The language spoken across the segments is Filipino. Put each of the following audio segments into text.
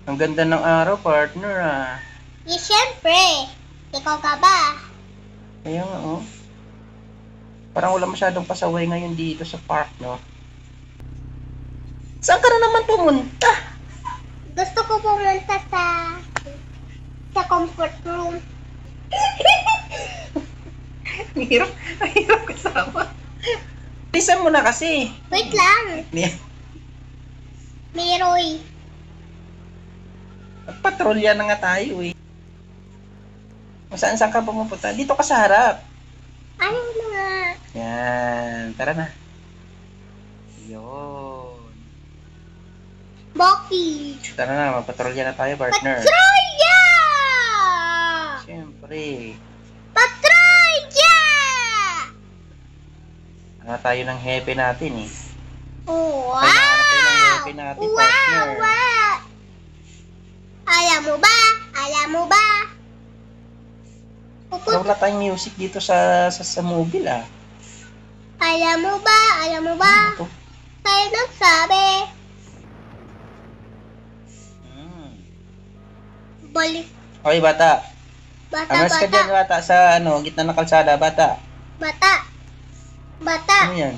Ang ganda ng araw, partner, ah. Siyempre. Ikaw ka ba? Kaya nga, oh. Parang wala masyadong pasaway ngayon dito sa park, no? Saan ka na naman pumunta? Gusto ko pumunta sa comfort room. Ang hirap kasama. Bilisan mo na kasi. Wait lang. Meroy. Magpatrolya na nga tayo, eh. Kung saan ka pumupunta? Dito ka sa harap. Ano na nga? Yan. Tara na. Yun. Bakit? Tara na, magpatrolya na tayo, partner. Patrolya! Siyempre. Patrolya! Ano tayo ng hepe natin, eh. Wow! Kailangan tayo ng hepe natin, partner. Wow! Alam mo ba? Alam mo ba? Pero wala tayong music dito sa mobile, ah. Alam mo ba? Alam mo ba? Ano to? Sa'yo nagsabi. Balik. Okay, bata. Bata, Amas ka dyan, bata, sa gitna ng kalsada, bata. Bata. Bata. Sino yan?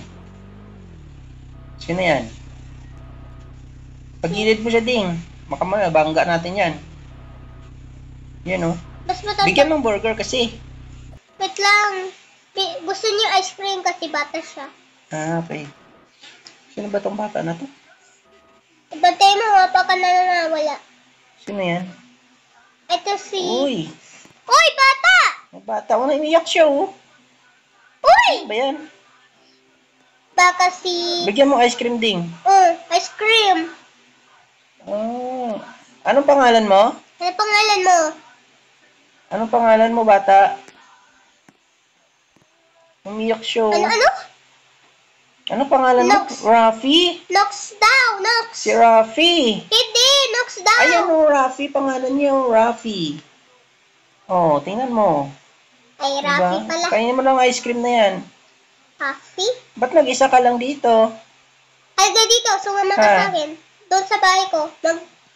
Sino yan? Pagilid mo siya, ding. Makamaya, bangga natin yan. Yan, oh. Bas matanda. Bigyan ng burger kasi. Wait lang. Gusto niyo ice cream kasi bata siya. Ah, okay. Sino ba tong bata na to? Ibantay mo, baka na nawala. Sino yan? Ito si... Uy! Uy, bata! May bata, wala iniyak siya, oh. Uy! Ano ba yan? Baka si... Bigyan mo ice cream, ding. Ice cream. Oh. Anong pangalan mo? Ano pangalan mo? Anong pangalan mo, bata? Umiyak siya, oh. Ano? Anong pangalan Nox. mo? Rafi? Nox daw, Nox. Si Rafi. Hindi, Nox daw. Ayan, oh, Rafi. Pangalan niya, oh, Rafi. Oh, tingnan mo. Ay, Diba? Rafi pala. Kainin mo lang ice cream na yan. Rafi? Ba't nag-isa ka lang dito? Ay, dito, sumama ka Ha? sa akin. Doon sa bahay ko.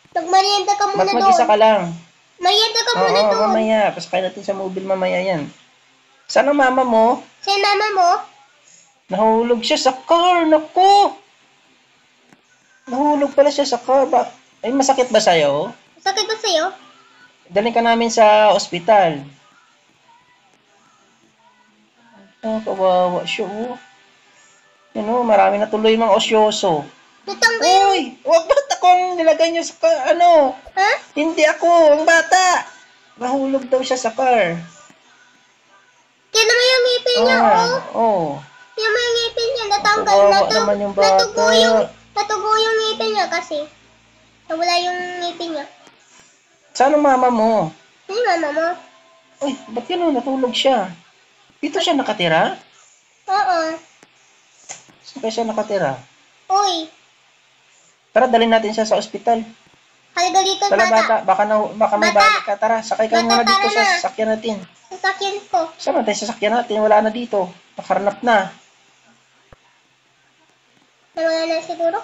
Magmerienda ka muna Ba't doon. mag-isa ka lang? Merienda ka Oo, muna doon. mamaya. Pasakay natin sa mobile mamaya yan. Saan ang mama mo? Sa mama mo? Nahulog siya sa car. Naku! Nahulog pala siya sa car. Ay, masakit ba sa'yo? Sakit ba sa'yo? Dalhin ka namin sa ospital. Oh, kawawa siya, oh. Yan, oh, marami na tuloy mga osyoso. Natanggal. Uy! Huwag ba't akong nilagay niyo sa ano? Ha? Hindi ako, ang bata. Nahulog daw siya sa car. Kailan mo yung ngipin niya, oh? Oh. Yung mga ngipin niya, natanggal. Kawawa naman yung bata. Natugo yung ngipin niya kasi. Nawala yung ngipin niya. Saan ang mama mo? Sino mama mo? Uy, ba't yun, oh, natulog siya? Dito siya nakatira? Oo. Saan kaya siya nakatira? Uy, Tara, dalhin natin siya sa ospital. halaga dito, Tara, bata. baka may Bata. balik ka. Tara, sakay ka Bata, muna dito tara sa na. sasakyan natin. Sasakyan ko. Saan natin sasakyan natin? Wala na dito. Nakaranap na. Nawala na siguro.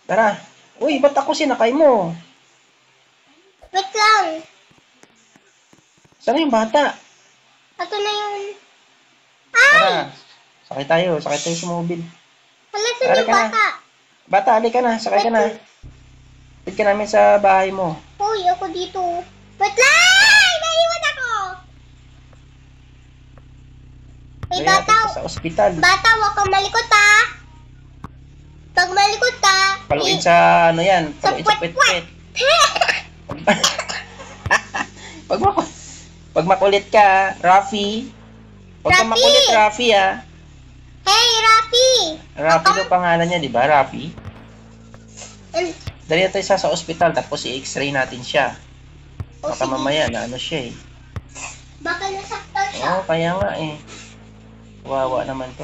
Tara. Uy, ba't ako sinakay mo? Wait lang. Saan yung bata? Ito na yung... Ay! Tara. Sakay tayo sa mobile. Hala, saan Tara yung ka na. bata? Bata, halika na. Sakay ka na. Pit ka namin sa bahay mo. Uy, ako dito. Wait lang! Naiwan ako! Uy, Dalhin bata. natin siya sa ospital. Bata, huwag kang malikot, ha? Pag malikot ka... Paluin sa ano yan. Paluin sa pet-pet. Pag makulit ka, Rafi. Huwag kang Rafi! makulit, Rafi, ah. Hey, Rafi! Rafi daw pangalan niya, di ba? Rafi. And- Dali natin siya sa ospital, tapos i-x-ray natin siya. O, Baka sige. mamaya na ano siya, eh. Baka nasaktan siya. Oo, kaya nga, eh. Wawa naman to.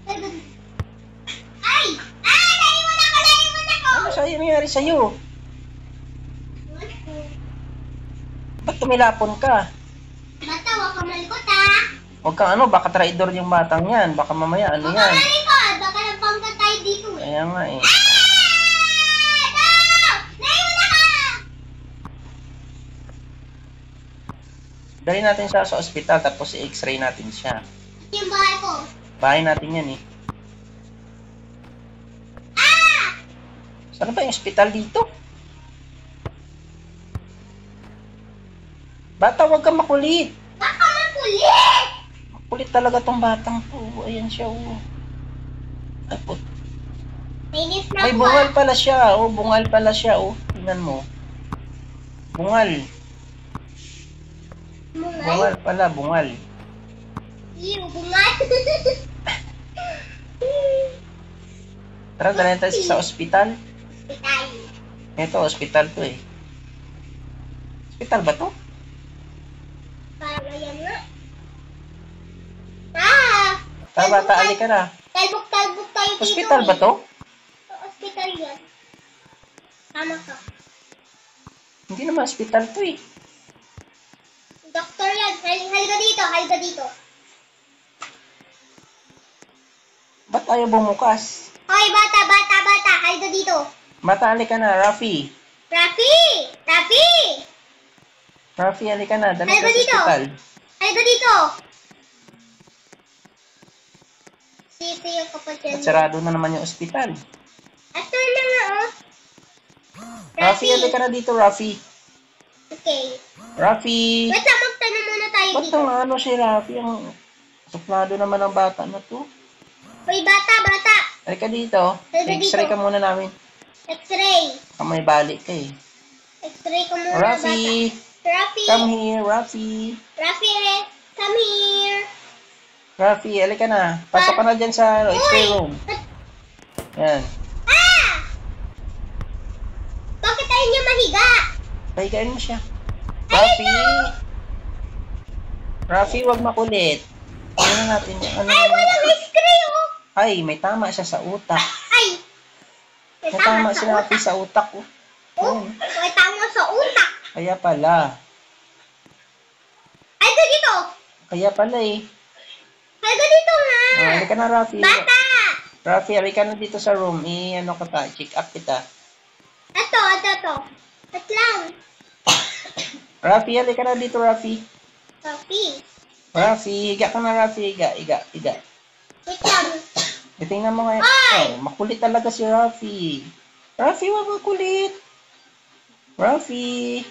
Ay! Ay! Naiwan ako! Ano sa'yo nangyari sa'yo? Ba't tumilapon ka? Bata, huwag kang malikot, ha? Huwag kang baka traidor yung batang yan. Baka mamaya, ano Huwag kang yan. malikot! Baka nabangga tayo dito, eh. Kaya nga, eh. Ah! No! Naiwan ako! Dali natin siya sa ospital, tapos i-x-ray natin siya. Ito yung bahay ko. Bahay natin yan eh. Saan ba yung ospital dito? Bata, huwag kang makulit. Baka makulit! Makulit talaga tong batang to. Ayan siya, oh. Ay, po. Nainis na May ako. bungal pala siya, oh. Bungal pala siya, oh. Tingnan mo. Bungal. Bungal? Bungal pala, bungal. Ew, bungal. Tara, dala tayo sa ospital. Hospital. Ito, ospital to eh. Ospital ba to? Parang ayan nga. Ah! Tara, bata, alika na. Talbok-talbok tayo dito. Ospital ba to? Hospital yan. Tama ka. Hindi naman ospital to eh. Doktor yan. Halika dito, halika dito. Ba't ayaw bumukas? Hoy, bata, halika dito. Bata, alika na, Rafi. Rafi! Rafi! Rafi, alika na. Dala Halika ka sa dito. ospital. Halika dito. Sisi yung kapatid At mo. sarado na naman yung ospital. Ito na nga, oh. Rafi, alika na dito, Rafi. Okay. Rafi! Wait lang, magtanong muna tayo Ba't dito. ang ano si Rafi? Ang suplado naman ang bata na to. Hoy, bata. Halika dito. Halika X-ray dito. ka muna namin. X-ray. May balik ka eh. X-ray ko muna, Rafi! bata. Rafi! Come here, Rafi. Rafi, come here. Rafi, halika na. Pasok ka na dyan sa X-ray room. Yan. Ah! Bakit ayaw niya mahiga? Pahigain mo siya. Rafi! Rafi, wag makulit. Ano natin yan? Ano? Ay, walang X-ray, oh. Ay, may tama siya sa utak. Ay! May tama si Rafi sa utak. Oh. Oh, Ayun. may tama sa utak. Kaya pala. Ay, dito. Kaya pala eh. Ay, dito nga. Halika na, Rafi. Bata! Rafi, halika na dito sa room. Ano ka ta? Check up kita. Ito. At lang. Rafi, halika na dito, Rafi. Rafi. Rafi, higa ka na, Rafi. Higa. Wait lang. Tingnan mo nga. Ay! Oh, makulit talaga si Rafi. Rafi, wag makulit. Rafi.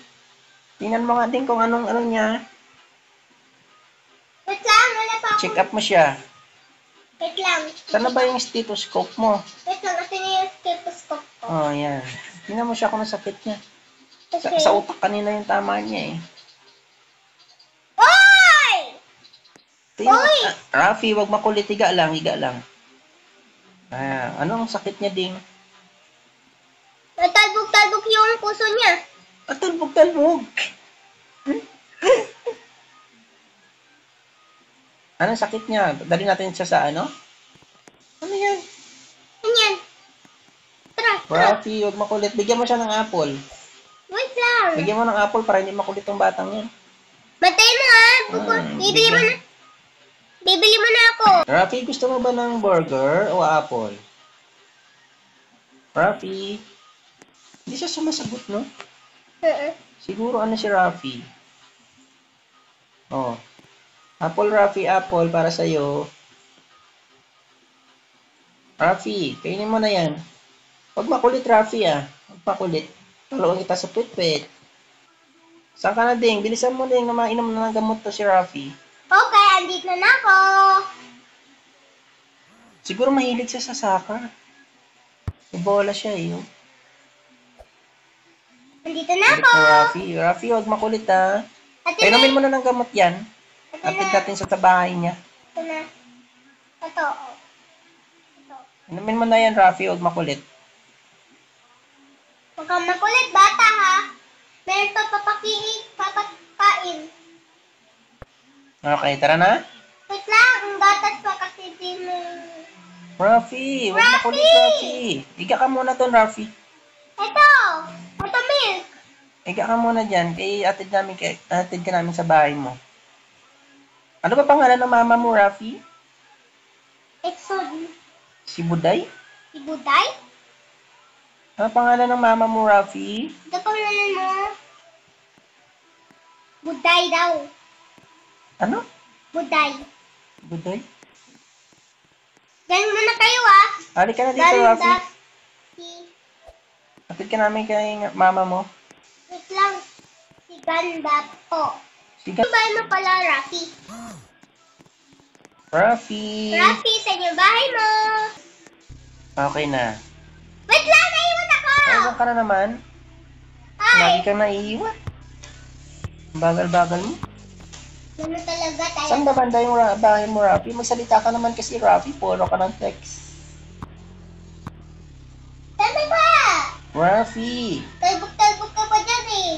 Tingnan mo nga din kung anong ano niya. Wait lang, wala pa ako. Check up mo siya. Wait lang. Saan na ba yung stethoscope mo? Wait lang, ito na yung stethoscope ko. Oh, yan. Tingnan mo siya kung sakit niya. Okay. Sa utak kanina yung tama niya eh. Oy! Tingnan, Oy! Rafi, wag makulit. Higa lang. Anong sakit niya ding? Talbog-talbog yung puso niya. Talbog. Anong sakit niya? Dali natin siya sa ano? Ano yan? Ganyan. Tara. Rafi, huwag makulit. Bigyan mo siya ng apple. Wait lang. Bigyan mo ng apple para hindi makulit ang batang yan. Bantayin mo ha. Bibili mo bigyan. na. Bibili mo na ako. Rafi, gusto mo ba ng burger o apple? Rafi, hindi siya sumasagot, no? Siguro ano si Rafi? Oh. Apple, Rafi, apple para sa'yo. Rafi, kainin mo na yan. Huwag makulit, Rafi, ah. Huwag makulit. Tulungan kita sa pwit-pwit. Saan ka na, Ding? Bilisan mo, Ding, na mainom na ng gamot to si Rafi. Okay, andito na ako. Siguro mahilig siya sa soccer. May bola siya, eh. Oh. Andito na Kulit ako. na, Rafi. Rafi, huwag makulit, ah. Painumin mo na ng gamot yan. Atid natin sa bahay niya. Ito na. Ito. Oh. Ito. Inumin mo na yan, Rafi. Huwag makulit. Huwag kang makulit, bata ha. Meron pa papakain. Okay, tara na. Wait lang, ang gatas pa kasi di mo. Rafi, huwag makulit, Rafi. Higa ka muna doon, Rafi. Ito! Ito milk! Higa ka muna dyan. Atid ka namin sa bahay mo. Ano ba pangalan ng mama mo, Rafi? Exod. Si Buday? Si Buday? Ano pangalan ng mama mo, Rafi? Ito pangalan mo. Buday daw. Ano? Buday. Buday? Diyan muna kayo ah. Halika na dito, Rafi. Ganda. Hatid ka namin kay mama mo. Wait lang. Si Ganda po. Sige. Sa bahay mo pala, Rafi. Rafi! Rafi, sa inyo bahay mo. Okay na. Wait lang, naiwan ako. Ewan ka na naman. Ay, Lagi kang naiiwan. Ang bagal-bagal mo. ano talaga tayo? Saan ba banda yung bahay mo, Rafi? Magsalita ka naman kasi, Rafi. Puro ka ng text. Tama ba? Rafi! Talbog-talbog ka pa dyan eh.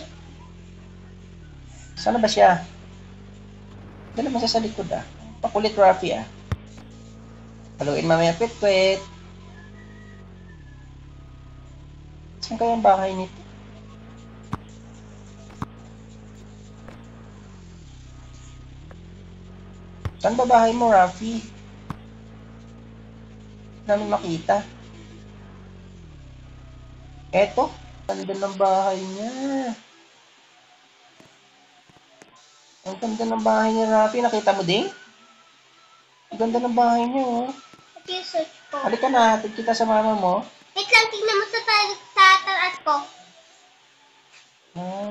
Saan na ba siya? Dala mo siya sa likod, ah. Pakulit, Rafi, ah. Haluin mamaya, pit-pit. Saan kaya ang bahay nito? Saan ba bahay mo, Rafi? Hindi namin makita. Eto, ganda ng bahay niya. Ang ganda ng bahay niya, Rafi. Nakita mo din? Ang ganda ng bahay niya, oh. Ito yung search ko. Halika na, hatid kita sa mama mo. Wait lang, tingnan mo sa taas ko. Ah.